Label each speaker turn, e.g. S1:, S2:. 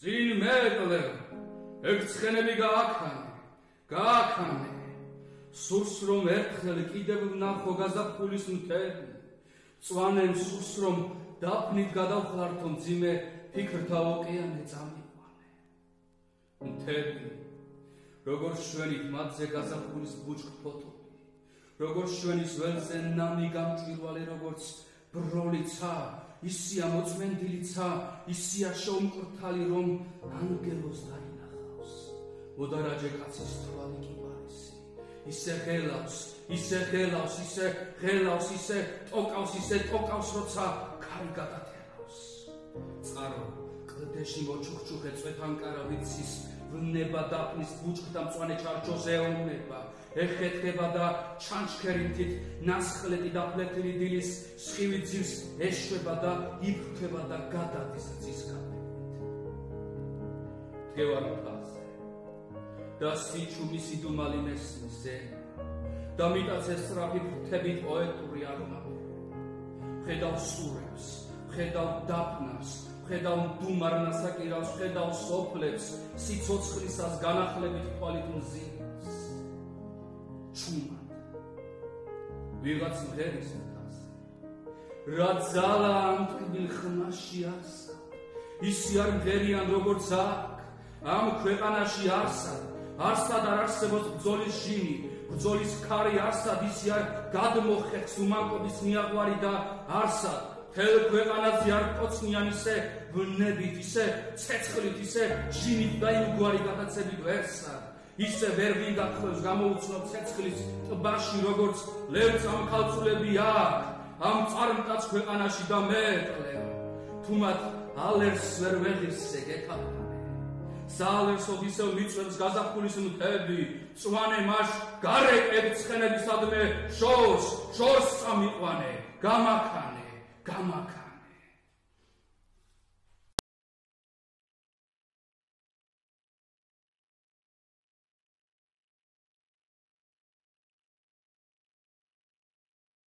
S1: წინ მეკლევ, ეგ ცხენები გააქანე, სურს რომ ერთხელ კიდევ ვნახო გაზაფხულის მთები, წვანემ სურს რომ დაფნით გადავხლართო მძიმე ფიქრთა ოკეანე წამიყვანე. მთები, როგორ შვენით მათზე გაზაფხულის ბუჩქ-ფოთოლი, როგორ შვენის ველზე ნამი გამჭვირვალე, როგორც ბროლიცა, ისია მოწმენდილიცა, ისია შოუმკრთალი, რომ ანგელოს დაინახავს. მოდარაჯე კაცის თვალი კი პარისი, ისე ღელავს, ისე ტოკავს, როცა ქარი გადათერავს. წყარო კლდეში მოჩუქჩუხე წვეთანკარა ვიცის, ვლნება დაფნის ბუჩქთა მწვანე ჩარჩოს ეომნება, ეხეთქება და ჩანჩქერითით ნასხლეტი დაფლეთილი დილის სხივი ძირს ეშვება და იფრქება და გადადის ძისკამებით. დგევარ მთაზე და სიჩუმი სიდუმალი მესმის ზენა და მიტაცეს სწრაფი ფრთებით პოეტური არომატი. ვხედავ სურებს, ვხედავ დაფნას, ვხედავ მდუმარ ნასაკირავს, ვხედავ სოფლებს, სიცოცხლისას განახლებით თვალით მზინავს. ჩუმად ვიღაც მღერის მთაზე, რა ძალა ამ ტკბილ ხმაში არსად, ისი არ მღერიან როგორც აქ, ამ ქვეყანაში არსად არ არსებობს ბრძოლის ჟიმი, ბრძოლის ქარი არსად, ისი არ გადმოხერხს უმანკობის მიაყვარი და არსად მთელ ქვეყანაზე არ კოცნიან ისე ვნებით, ისე ცეცხლით, ისე ჟიმით და იმგვარი გადაცებით ვერსად. ისე ვერ ვიგახსოვს გამოუცნობ ცეცხლის ტბაში, როგორც ლევს ამ ქალწულები აქ, ამ წარმკაც ქვეყანაში და მეკლევ. თუ მათ ალერს ვერ ვეღირსე გეთანხმე, საალერსოდ ისევ მიწვევს გაზაფხულის მთები, წვანე მაშ გარეკებ ცხენებისადმე შორს წამიყვანე, გამაქანე.